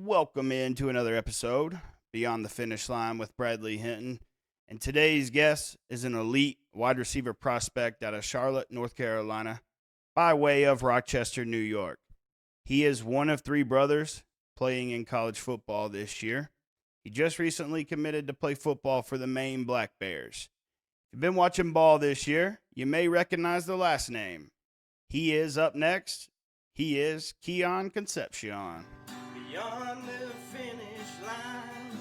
Welcome into another episode, Beyond the Finish Line with Bradley Hinton. And today's guest is an elite wide receiver prospect out of Charlotte, North Carolina, by way of Rochester, New York. He is one of three brothers playing in college football this year. He just recently committed to play football for the Maine Black Bears. If you've been watching ball this year, you may recognize the last name. He is up next. He is Keyon Concepcion. Beyond the finish line,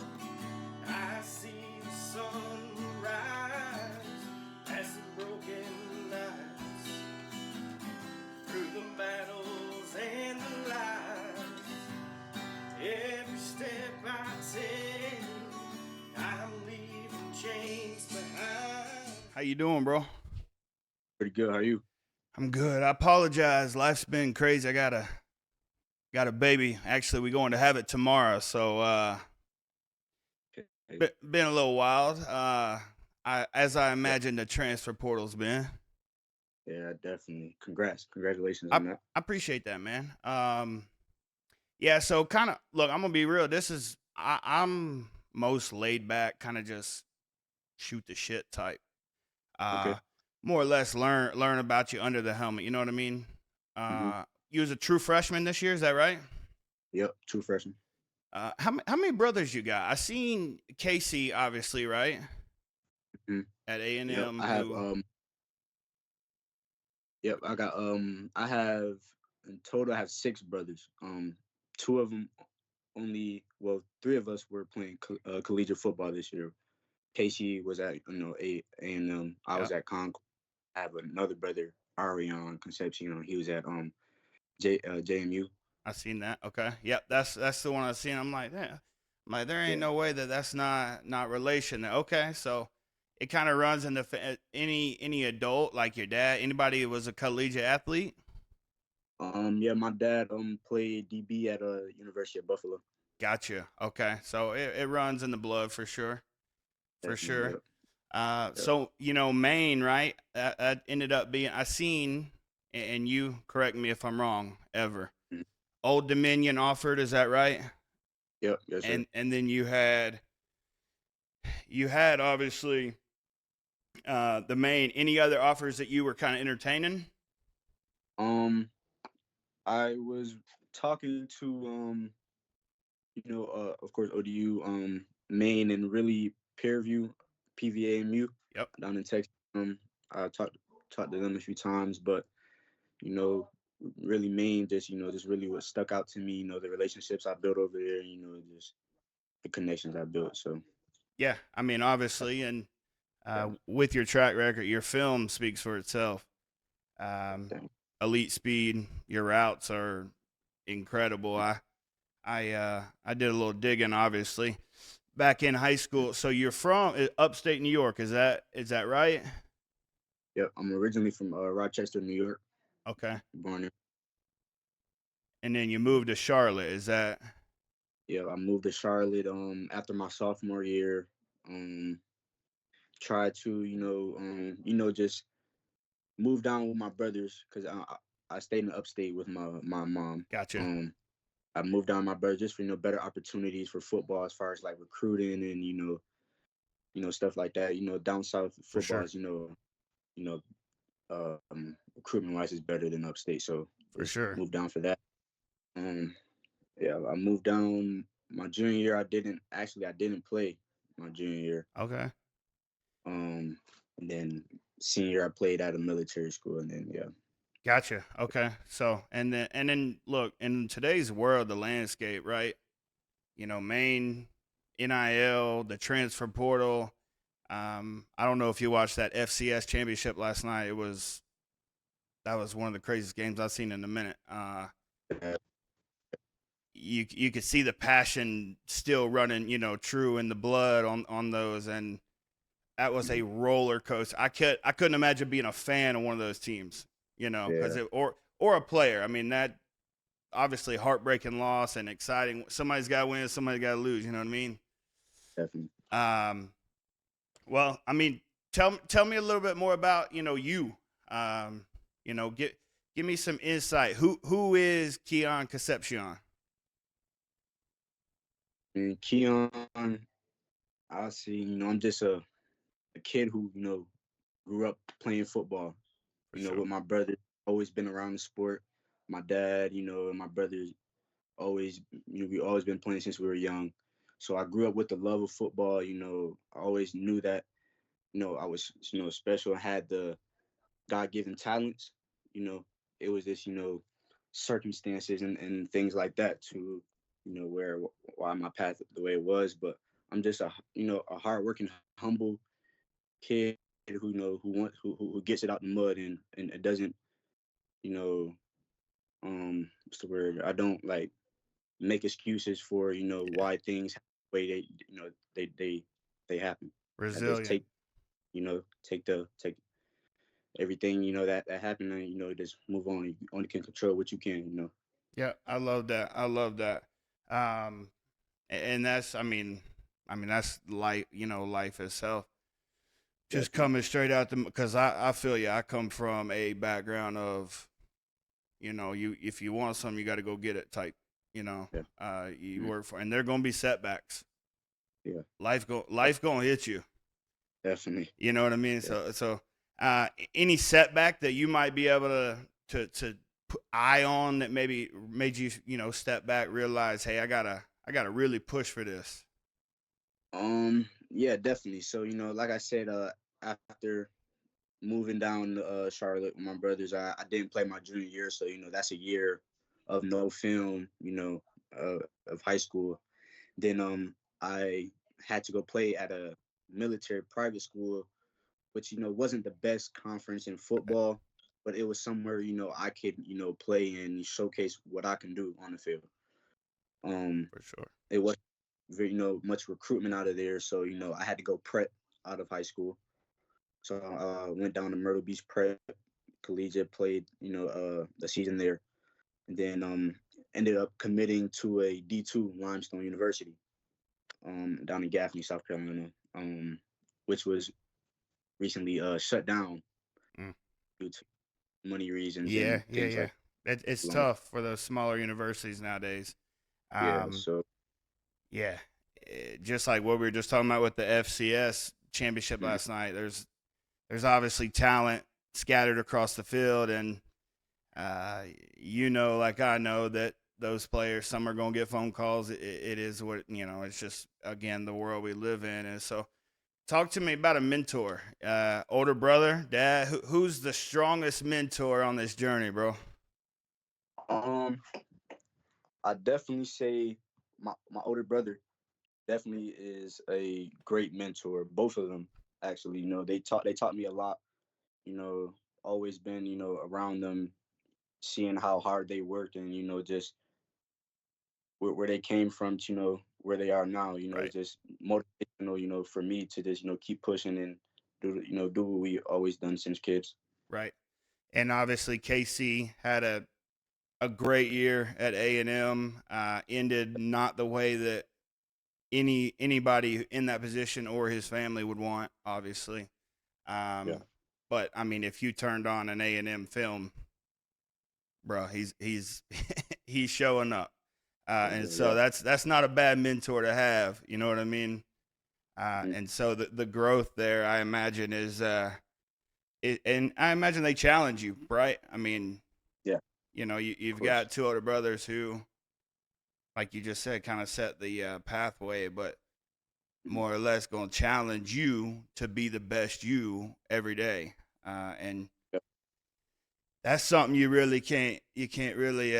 I see the sun rise past the broken nights, through the battles and the lies. Every step I take, I'm leaving chains behind. How you doing, bro? Pretty good. How are you? I'm good. I apologize. Life's been crazy. I got a baby. Actually, we're going to have it tomorrow. So been a little wild. As I imagine the transfer portal's been. Yeah, definitely. Congratulations I on that. appreciate that, man. Yeah. So kind of look. I'm gonna be real. I'm most laid back, kind of just shoot the shit type. Okay. More or less learn about you under the helmet. You know what I mean? You was a true freshman this year. Is that right? Yep, true freshman. How many brothers you got? I seen Casey, obviously, right? Mhm. At A and Yep, M. I have Yep, I have in total I have six brothers. Two of them three of us were playing collegiate football this year. Casey was at A&M. I was at Concord. I have another brother, Keyon Concepcion. He was at JMU. I seen that. Okay. Yep. That's the one I seen. I'm like, yeah. There ain't Yeah. no way that's not relation. Okay. So it kind of runs into any adult like your dad. Anybody who was a collegiate athlete. Yeah, my dad played DB at University of Buffalo. Gotcha. Okay. So it runs in the blood for sure. For Definitely, sure. yep. So Maine, right? That ended up being I seen, and you correct me if I'm wrong. Ever Mhm. Old Dominion offered, is that right? Yep, yes, sir. And then you had obviously the Maine. Any other offers that you were kind of entertaining? Um, I was talking to of course ODU, Maine, and really Peerview, PVAMU Yep. down in Texas. I talked to them a few times, but you know, really Maine just really what stuck out to me. The relationships I built over there. Just the connections I built. So Yeah. I mean, obviously, and with your track record, your film speaks for itself. Um, thank- Elite speed. Your routes are incredible. I did a little digging, obviously, back in high school. So you're from upstate New York, is that right? yep, I'm originally from Rochester, New York. Okay. Born there. And then you moved to Charlotte, is that? Yeah, I moved to Charlotte after my sophomore year. Um, Tried to just move down with my brothers because I stayed in upstate with my mom. Gotcha. I moved down with my brothers just for better opportunities for football as far as like recruiting and stuff like that. Down south For football sure. is recruitment wise is better than upstate, so For just sure. moved down for that. Yeah, I moved down my junior year. I didn't play my junior year. Okay. And then senior year I played at a military school, and then yeah. Gotcha. Okay. So and then look, in today's world, the landscape, right? Maine, NIL, the transfer portal. I don't know if you watched that FCS championship last night. That was one of the craziest games I've seen in a minute. Uh, You could see the passion still running, true in the blood on those, and that was a roller coaster. I couldn't imagine being a fan of one of those teams, because yeah, or a player. I mean, that obviously heartbreaking loss and exciting. Somebody's got to win, somebody's got to lose. You know what I mean? definitely. Well, I mean, tell me a little bit more about you. Give me some insight. Who is Keyon Concepcion? And Keyon, I see. I'm just a kid who grew up playing football. For sure. With my brother, always been around the sport. My dad, and my brothers always, we always been playing since we were young. So I grew up with the love of football. I always knew that, I was, special and had the God-given talents. You know, it was just, circumstances and things like that to, where why my path the way it was. But I'm just a hardworking, humble kid who who gets it out the mud and it doesn't, you know, what's the word? I don't like make excuses for Yeah. why things happen the way they happen. I just Resilient. take everything that happened and just move on. You only can control what you can. Yeah, I love that. I love that. And that's, I mean that's life. Life itself. Just Definitely. coming straight out the, because I feel you. I come from a background of, you if you want something, you got to go get it type. Yeah. You Mhm. work for, and there gonna be setbacks. Yeah. Def- Life gonna hit you. Definitely. You know what I mean? Yeah. So any setback that you might be able to put eye on that maybe made you step back, realize, hey, I gotta really push for this. Yeah, definitely. So, like I said, after moving down to Charlotte with my brothers, I didn't play my junior year, so that's a year of no film, of high school. Then I had to go play at a military private school, which wasn't the best conference in Right. football, but it was somewhere I could play and showcase what I can do on the field. Um, For sure. it was very much recruitment out of there, so I had to go prep out of high school. So I went down to Myrtle Beach Prep Collegiate, played a season there, and then ended up committing to a D2 Limestone University down in Gaffney, South Carolina, which was recently shut down Mm. due to money reasons Yeah, and yeah, things yeah. like It's long. tough for those smaller universities nowadays. Yeah, Um, so yeah, just like what we were just talking about with the FCS championship mhm, last night. There's obviously talent scattered across the field, and uh, like I know that those players, some are gonna get phone calls. It is what It's just, again, the world we live in, and so. Talk to me about a mentor, older brother, dad. Who's the strongest mentor on this journey, bro? um, I definitely say my older brother definitely is a great mentor. Both of them actually, they taught me a lot. You know, always been around them, seeing how hard they worked and just where they came from to where they are now. Right, It's just motivational. For me to just keep pushing and do what we always done since kids. right. And obviously, KC had a great year at A&M. Ended not the way that anybody in that position or his family would want, obviously. Yeah, But I mean, if you turned on an A&M film, bro, he's he's showing up. And yeah, so yeah. that's not a bad mentor to have. You know what I mean? Mhm. And so the growth there, I imagine, is and I imagine they challenge you, right? I mean, Yeah, of you've course. got two older brothers who, like you just said, kind of set the pathway, but Mhm. more or less going to challenge you to be the best you every day. And Yeah. that's something you can't really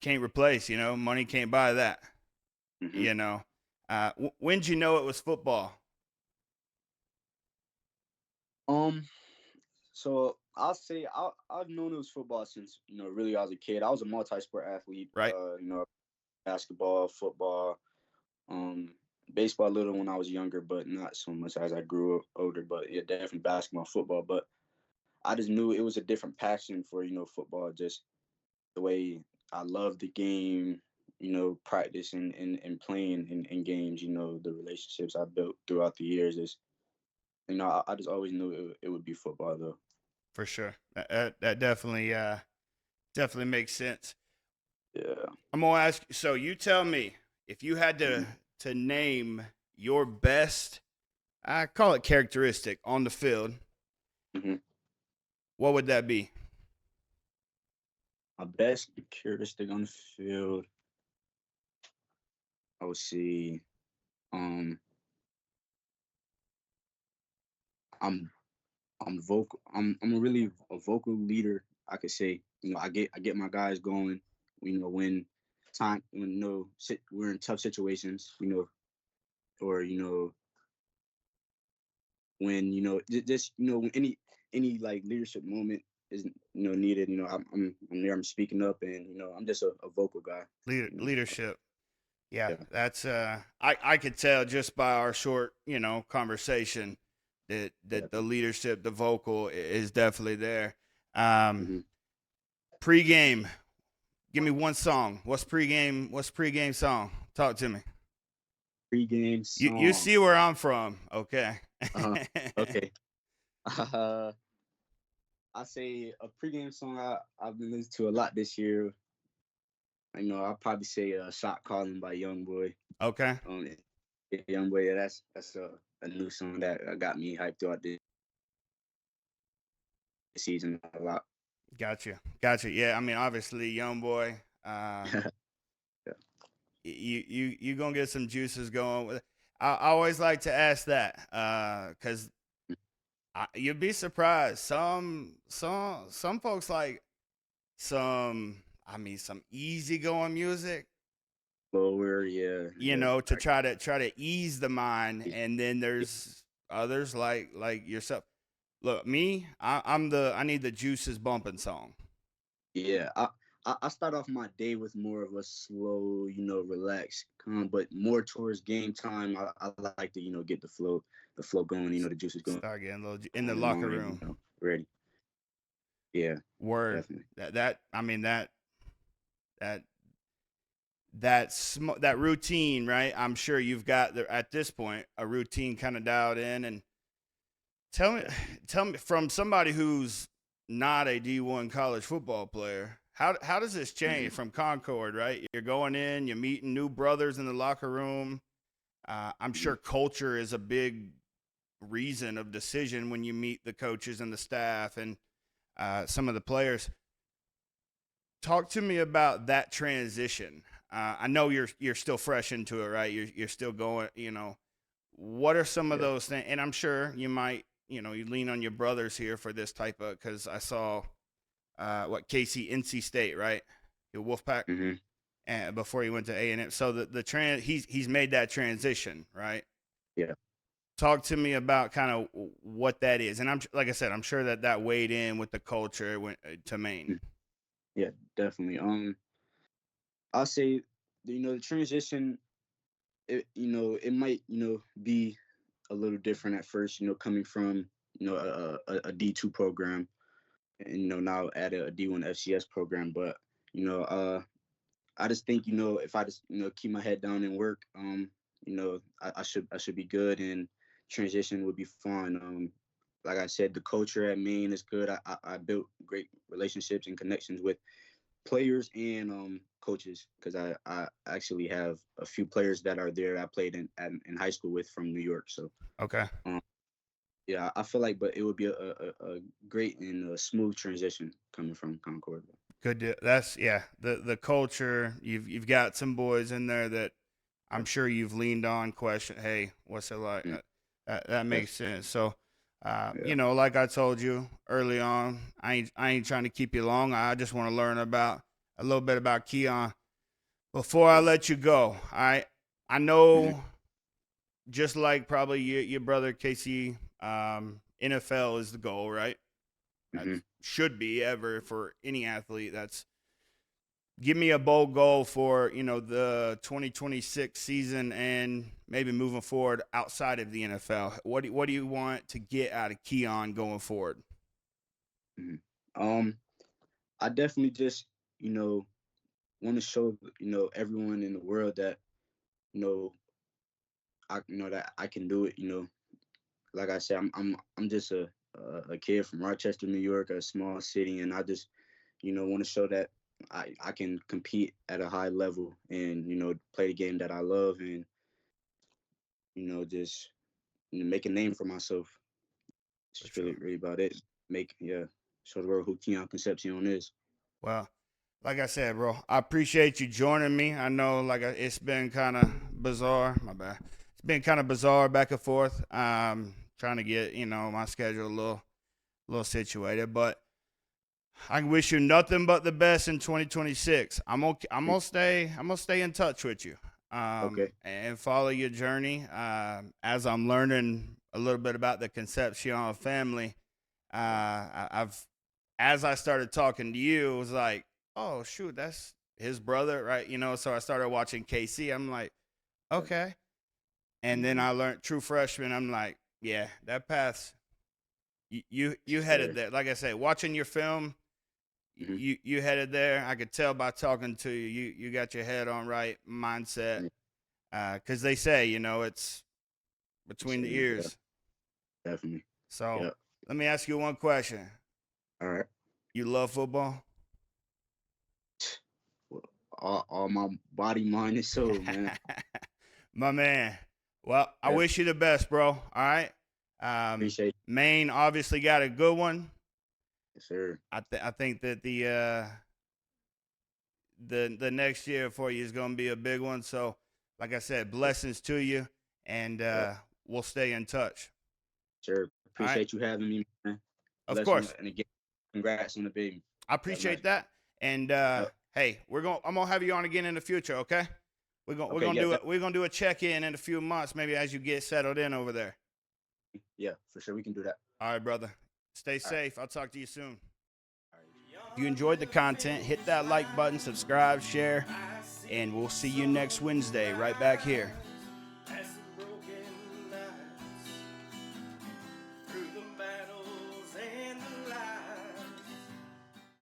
can't replace. Money can't buy that. hmm You know, when'd you know it was football? Um. So I'll say I've known it was football since really I was a kid. I was a multi-sport athlete. Right, Basketball, football, um, baseball a little when I was younger, but not so much as I grew up older. But yeah, definitely basketball, football. But I just knew it was a different passion for football. Just the way I love the game. Practice and playing in games. The relationships I built throughout the years is. I just always knew it would be football though. for sure. That definitely makes sense. Yeah. I'm gonna ask. So you tell me. if you had Hmm. to name your best, I call it characteristic on the field, Hmm. what would that be? My best characteristic on the field, I would see. Um, I'm I'm vocal. I'm a really a vocal leader. I could say. I get my guys going. When when we're in tough situations. Or when just when any like leadership moment is needed. I'm there. I'm speaking up, and I'm just a vocal guy. You know. Leadership. Yeah, Yeah. that's I could tell just by our short, conversation that the Definitely. leadership, the vocal is definitely there. Um Hmm. Pregame, give me one song. What's pregame song? Talk to me. Pre-game You song. see where I'm from, okay? Uh-huh. Okay. Uh, I say a pregame song I've been listening to a lot this year. I'll probably say "Shot Calling" by YoungBoy. Okay, Yeah, YoungBoy. Yeah, that's a new song that got me hyped throughout this season a lot. gotcha. Yeah, I mean, obviously, young boy. Yeah. You gonna get some juices going with. I always like to ask that because you'd be surprised. Some folks like some. I mean, some easygoing music. Lower, yeah, yeah. To try to ease the mind, and then there's others like yourself. Look, me, I need the juices bumping song. Yeah, I start off my day with more of a slow, relaxed, calm, but more towards game time. I like to, get the flow going. The juice is going Start getting a little in the and I'm locker already, room. ready. Yeah, Word. definitely. That I mean that that routine, right? I'm sure you've got at this point a routine kind of dialed in. And tell me, Yeah. tell me from somebody who's not a D1 college football player, how does this Hmm. change from Concord, right? You're going in, you're meeting new brothers in the locker room. I'm Hmm. sure culture is a big reason of decision when you meet the coaches and the staff and some of the players. Talk to me about that transition. I know you're still fresh into it, right? You're still going. What are some of Yeah. those things? And I'm sure you might, you lean on your brothers here for this type of, because I saw what Casey NC State, right? The Wolfpack, Hmm. and before he went to A&M. So he's made that transition, right? Yeah. Talk to me about kind of what that is. And I'm like I said, I'm sure that weighed in with the culture to Maine. Mm. Yeah, definitely. I'll say, the transition. It might, be a little different at first. Coming from a D2 program, and now at a D1 FCS program. But you know, I just think if I just keep my head down and work, I should be good, and transition would be fine. Like I said, the culture at Maine is good. I built great relationships and connections with players and coaches, because I actually have a few players that are there I played in high school with from New York. So Okay. um, yeah, I feel like, but it would be a great and a smooth transition coming from Concord. Good. That's yeah. The culture. You've got some boys in there that Yeah. I'm sure you've leaned on. Question. Hey, what's it like? Mm. That makes Definitely. sense. So, Yeah. like I told you early on, I ain't trying to keep you long. I just want to learn about a little bit about Keyon before I Yeah. let you go. I Hmm. know, just like probably your brother Casey, NFL is the goal, right? That Hmm. should be ever for any athlete. That's give me a bold goal for the 2026 season and maybe moving forward outside of the NFL. What do you want to get out of Keyon going forward? Hmm. Um, I definitely just you know want to show everyone in the world that you know that I can do it. Like I said, I'm just a kid from Rochester, New York, a small city, and I just want to show that. I can compete at a high level and play the game that I love and just make a name for myself. It's For just sure. really about it. Show the world who Keyon Concepcion is. Well, like I said, bro, I appreciate you joining me. I know, it's been kind of bizarre. My bad. It's been kind of bizarre back and forth. Trying to get my schedule a little situated, but I wish you nothing but the best in 2026. I'm gonna stay in touch with you. Okay. And follow your journey. As I'm learning a little bit about the Concepcion family, I've as I started talking to you, it was like, oh shoot, that's his brother, right? So I started watching KC. I'm like, okay. And then Mm-hmm. I learned True Freshman. I'm like, yeah, that path's you headed Sir. there. Like I said, watching your film, Mm-hmm. you headed there. I could tell by talking to you. You got your head on right mindset. Yeah. Because they say, it's between the Same. Yeah. ears. Definitely. So Yep. let me ask you one question. All right. You love football? Well, all my body, mind, and soul, man. My man. Well, I Yeah. wish you the best, bro. All right. Appreciate it. Maine obviously got a good one. Yes, sir. I think that the next year for you is going to be a big one. So, like I said, blessings to you, and Yep. we'll stay in touch. Sure. All right. Appreciate you having me, man. Of Bless you, course, and again, congrats on the baby. I God bless. appreciate that. And Yep. hey, I'm gonna have you on again in the future. Okay. We're Okay. gonna Yeah. do it. We're gonna do a check in a few months, maybe as you get settled in over there. Yeah. For sure, we can do that. All right, brother. Stay All right. safe. I'll talk to you soon. All right. If you enjoyed the content, hit that like button, subscribe, share, and we'll see you next Wednesday right back here.